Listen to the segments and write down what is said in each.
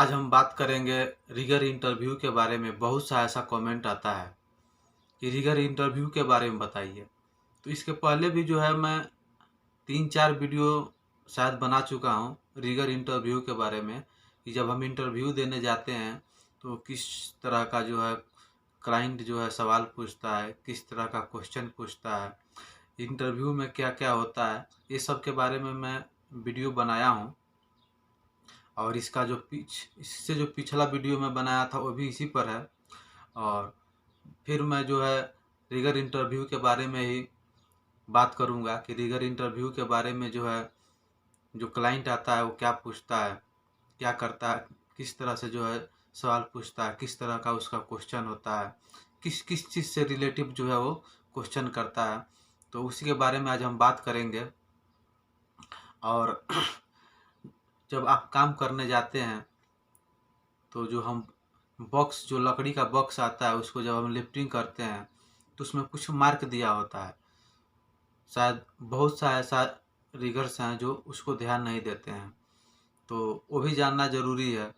आज हम बात करेंगे रिगर इंटरव्यू के बारे में। बहुत सा ऐसा कमेंट आता है कि रिगर इंटरव्यू के बारे में बताइए। तो इसके पहले भी जो है मैं 3-4 वीडियो शायद बना चुका हूँ रिगर इंटरव्यू के बारे में, कि जब हम इंटरव्यू देने जाते हैं तो किस तरह का जो है क्लाइंट जो है सवाल पूछता है, किस तरह का क्वेश्चन पूछता है, इंटरव्यू में क्या क्या होता है, ये सब के बारे में मैं वीडियो बनाया हूँ। और इसका जो इससे जो पिछला वीडियो मैं बनाया था वो भी इसी पर है। और फिर मैं जो है रिगर इंटरव्यू के बारे में ही बात करूंगा कि रिगर इंटरव्यू के बारे में जो है जो क्लाइंट आता है वो क्या पूछता है, क्या करता है, किस तरह से जो है सवाल पूछता है, किस तरह का उसका क्वेश्चन होता है, किस किस चीज़ से रिलेटिव जो है वो क्वेश्चन करता है। तो उसी के बारे में आज हम बात करेंगे। और जब आप काम करने जाते हैं तो जो हम बॉक्स, जो लकड़ी का बॉक्स आता है, उसको जब हम लिफ्टिंग करते हैं तो उसमें कुछ मार्क दिया होता है। शायद बहुत सा ऐसा रिगर्स हैं जो उसको ध्यान नहीं देते हैं, तो वो भी जानना ज़रूरी है।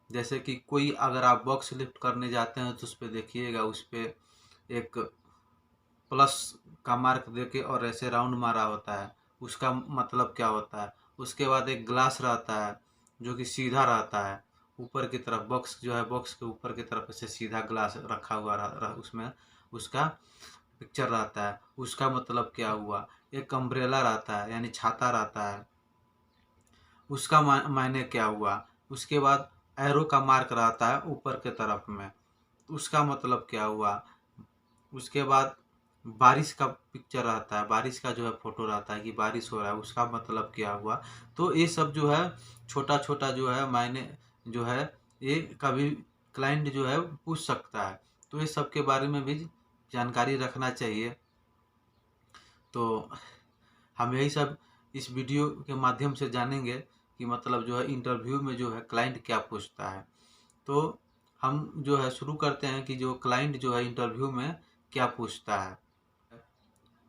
जैसे कि कोई अगर आप बॉक्स लिफ्ट करने जाते हैं तो उस पर देखिएगा, उस पर एक प्लस का मार्क देके और ऐसे राउंड मारा होता है, उसका मतलब क्या होता है। उसके बाद एक ग्लास रहता है जो कि सीधा रहता है, ऊपर की तरफ बॉक्स जो है, बॉक्स के ऊपर की तरफ ऐसे सीधा ग्लास रखा हुआ उसमें उसका पिक्चर रहता है, उसका मतलब क्या हुआ। एक अम्ब्रेला रहता है यानी छाता रहता है, उसका मायने क्या हुआ। उसके बाद एरो का मार्क रहता है ऊपर के तरफ में, उसका मतलब क्या हुआ। उसके बाद बारिश का पिक्चर रहता है, बारिश का जो है फोटो रहता है कि बारिश हो रहा है, उसका मतलब क्या हुआ। तो ये सब जो है छोटा छोटा जो है मायने जो है, ये कभी क्लाइंट जो है पूछ सकता है। तो ये सब के बारे में भी जानकारी रखना चाहिए। तो हम यही सब इस वीडियो के माध्यम से जानेंगे कि मतलब जो है इंटरव्यू में जो है क्लाइंट क्या पूछता है। तो हम जो है शुरू करते हैं कि जो क्लाइंट जो है इंटरव्यू में क्या पूछता है।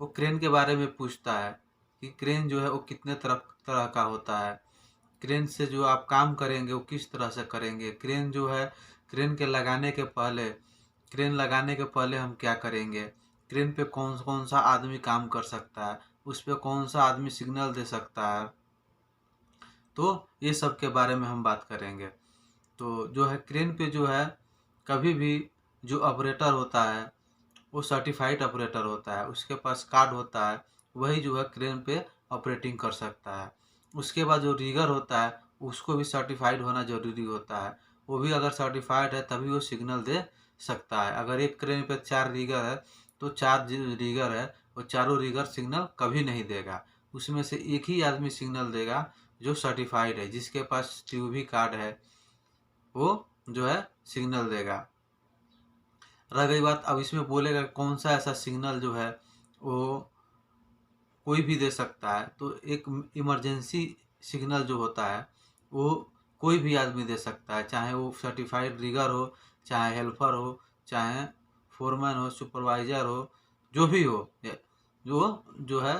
वो क्रेन के बारे में पूछता है कि क्रेन जो है वो कितने तरह तरह का होता है, क्रेन से जो आप काम करेंगे वो किस तरह से करेंगे, क्रेन जो है क्रेन के लगाने के पहले, क्रेन लगाने के पहले हम क्या करेंगे, क्रेन पे कौन कौन सा आदमी काम कर सकता है, उस पर कौन सा आदमी सिग्नल दे सकता है। तो ये सब के बारे में हम बात करेंगे। तो जो है क्रेन पे जो है कभी भी जो ऑपरेटर होता है वो सर्टिफाइड ऑपरेटर होता है, उसके पास कार्ड होता है, वही जो है क्रेन पे ऑपरेटिंग कर सकता है। उसके बाद जो रिगर होता है उसको भी सर्टिफाइड होना जरूरी होता है, वो भी अगर सर्टिफाइड है तभी वो सिग्नल दे सकता है। अगर एक क्रेन पे 4 रिगर है तो 4 रिगर है, वो चारों रिगर सिग्नल कभी नहीं देगा, उसमें से एक ही आदमी सिग्नल देगा जो सर्टिफाइड है, जिसके पास ट्यूबी कार्ड है वो जो है सिग्नल देगा। रह गई बात, अब इसमें बोलेगा कौन सा ऐसा सिग्नल जो है वो कोई भी दे सकता है। तो एक इमरजेंसी सिग्नल जो होता है वो कोई भी आदमी दे सकता है, चाहे वो सर्टिफाइड रिगर हो, चाहे हेल्पर हो, चाहे फोरमैन हो, सुपरवाइजर हो, जो भी हो। जो है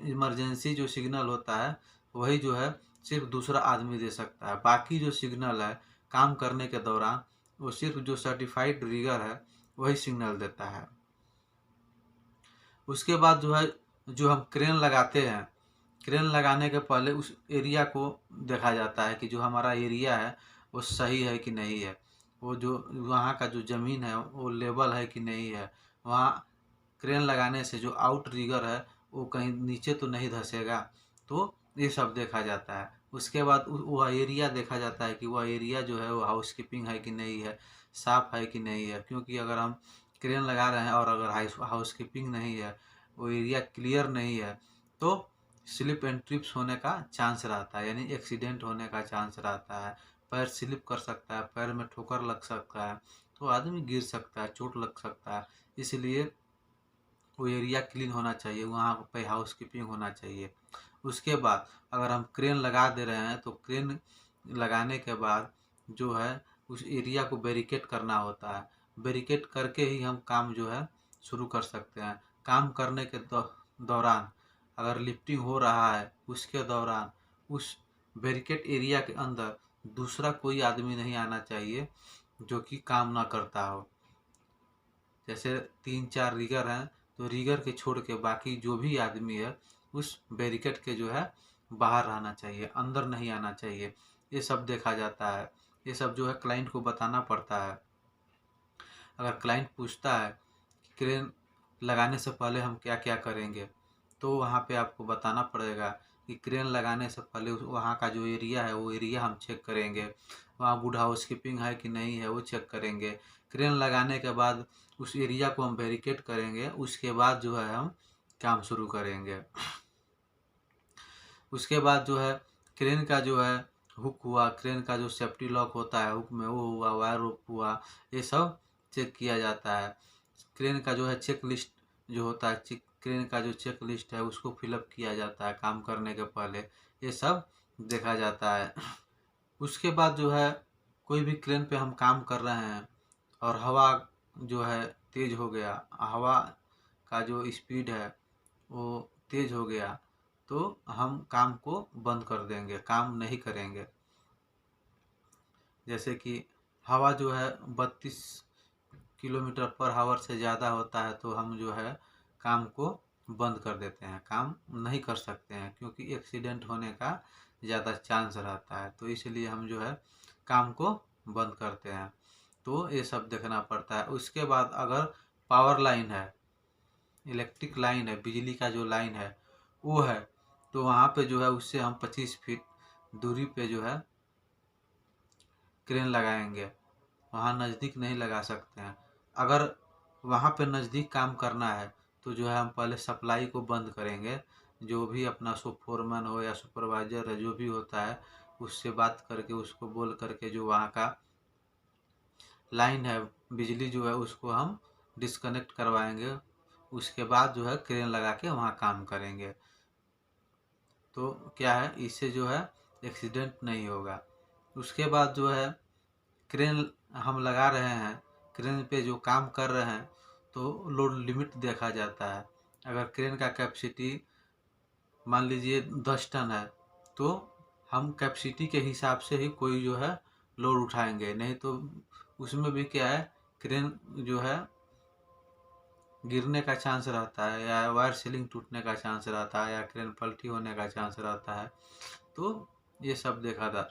इमरजेंसी जो सिग्नल होता है वही जो है सिर्फ दूसरा आदमी दे सकता है। बाकी जो सिग्नल है काम करने के दौरान वो सिर्फ जो सर्टिफाइड रिगर है वही सिग्नल देता है। उसके बाद जो है जो हम क्रेन लगाते हैं, क्रेन लगाने के पहले उस एरिया को देखा जाता है कि जो हमारा एरिया है वो सही है कि नहीं है, वो जो वहाँ का जो ज़मीन है वो लेवल है कि नहीं है, वहाँ क्रेन लगाने से जो आउट रिगर है वो कहीं नीचे तो नहीं धंसेगा। तो ये सब देखा जाता है। उसके बाद वह एरिया देखा जाता है कि वह एरिया जो है वो हाउस कीपिंग है कि नहीं है, साफ़ है कि नहीं है। क्योंकि अगर हम क्रेन लगा रहे हैं और अगर हाउस कीपिंग नहीं है, वो एरिया क्लियर नहीं है, तो स्लिप एंड ट्रिप्स होने का चांस रहता है, यानी एक्सीडेंट होने का चांस रहता है। पैर स्लिप कर सकता है, पैर में ठोकर लग सकता है, तो आदमी गिर सकता है, चोट लग सकता है। इसलिए वो एरिया क्लीन होना चाहिए, वहाँ पे हाउस कीपिंग होना चाहिए। उसके बाद अगर हम क्रेन लगा दे रहे हैं तो क्रेन लगाने के बाद जो है उस एरिया को बैरिकेड करना होता है, बैरिकेड करके ही हम काम जो है शुरू कर सकते हैं। काम करने के दौरान अगर लिफ्टिंग हो रहा है उसके दौरान उस बैरिकेड एरिया के अंदर दूसरा कोई आदमी नहीं आना चाहिए जो कि काम ना करता हो। जैसे 3-4 रिगर हैं तो रिगर के छोड़ के बाकी जो भी आदमी है उस बैरिकेड के जो है बाहर रहना चाहिए, अंदर नहीं आना चाहिए। ये सब देखा जाता है। ये सब जो है क्लाइंट को बताना पड़ता है। अगर क्लाइंट पूछता है कि क्रेन लगाने से पहले हम क्या क्या करेंगे, तो वहाँ पे आपको बताना पड़ेगा कि क्रेन लगाने से पहले वहाँ का जो एरिया है वो एरिया हम चेक करेंगे, वहाँ वुड हाउसकीपिंग है कि नहीं है वो चेक करेंगे। क्रेन लगाने के बाद उस एरिया को हम बैरिकेड करेंगे, उसके बाद जो है हम काम शुरू करेंगे। उसके बाद जो है क्रेन का जो है हुक हुआ, क्रेन का जो सेफ्टी लॉक होता है हुक में वो हुआ, वायर रोप हुआ, ये सब चेक किया जाता है। क्रेन का जो है चेक लिस्ट जो होता है, क्रेन का जो चेक लिस्ट है उसको फिलअप किया जाता है काम करने के पहले, ये सब देखा जाता है। उसके बाद जो है कोई भी क्रेन पे हम काम कर रहे हैं और हवा जो है तेज हो गया, हवा का जो स्पीड है वो तेज हो गया, तो हम काम को बंद कर देंगे, काम नहीं करेंगे। जैसे कि हवा जो है 32 किलोमीटर पर आवर से ज़्यादा होता है तो हम जो है काम को बंद कर देते हैं, काम नहीं कर सकते हैं, क्योंकि एक्सीडेंट होने का ज़्यादा चांस रहता है। तो इसलिए हम जो है काम को बंद करते हैं। तो ये सब देखना पड़ता है। उसके बाद अगर पावर लाइन है, इलेक्ट्रिक लाइन है, बिजली का जो लाइन है वो है, तो वहाँ पे जो है उससे हम 25 फीट दूरी पे जो है क्रेन लगाएंगे, वहाँ नज़दीक नहीं लगा सकते हैं। अगर वहाँ पे नज़दीक काम करना है तो जो है हम पहले सप्लाई को बंद करेंगे। जो भी अपना फोरमैन हो या सुपरवाइजर है जो भी होता है उससे बात करके, उसको बोल करके जो वहाँ का लाइन है बिजली जो है उसको हम डिस्कनेक्ट करवाएंगे। उसके बाद जो है क्रेन लगा के वहाँ काम करेंगे। तो क्या है, इससे जो है एक्सीडेंट नहीं होगा। उसके बाद जो है क्रेन हम लगा रहे हैं, क्रेन पे जो काम कर रहे हैं तो लोड लिमिट देखा जाता है। अगर क्रेन का कैपेसिटी मान लीजिए 10 टन है तो हम कैपेसिटी के हिसाब से ही कोई जो है लोड उठाएंगे, नहीं तो उसमें भी क्या है, क्रेन जो है गिरने का चांस रहता है या वायर सीलिंग टूटने का चांस रहता है या क्रेन पलटी होने का चांस रहता है। तो ये सब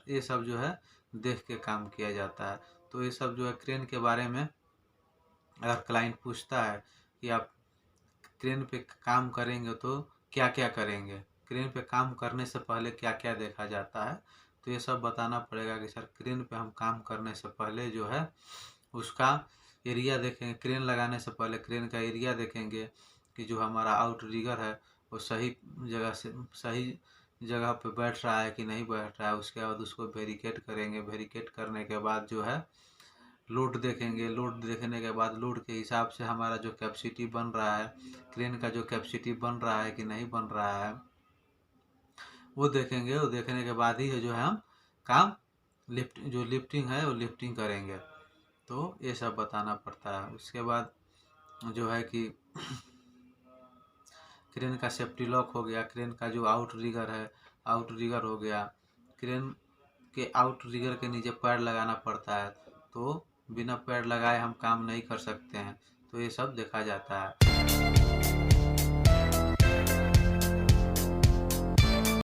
ये सब जो है देख के काम किया जाता है। तो ये सब जो है क्रेन के बारे में अगर क्लाइंट पूछता है कि आप क्रेन पे काम करेंगे तो क्या क्या करेंगे, क्रेन पे काम करने से पहले क्या क्या देखा जाता है, तो ये सब बताना पड़ेगा कि सर क्रेन पे हम काम करने से पहले जो है उसका एरिया देखेंगे, क्रेन लगाने से पहले क्रेन का एरिया देखेंगे कि जो हमारा आउट रिगर है वो सही जगह पे बैठ रहा है कि नहीं बैठ रहा है। उसके बाद उसको वेरिकेट करेंगे, वेरिकेट करने के बाद जो है लोड देखेंगे, लोड देखने के बाद लोड के हिसाब से हमारा जो कैपेसिटी बन रहा है, क्रेन का जो कैपेसिटी बन रहा है कि नहीं बन रहा है वो देखेंगे। वो देखने के बाद ही जो है हम काम लिफ्टिंग है वो लिफ्टिंग करेंगे। तो ये सब बताना पड़ता है। उसके बाद जो है कि क्रेन का सेफ्टी लॉक हो गया, क्रेन का जो आउट रिगर है आउट रिगर हो गया, क्रेन के आउट रिगर के नीचे पैड लगाना पड़ता है, तो बिना पैड लगाए हम काम नहीं कर सकते हैं। तो ये सब देखा जाता है।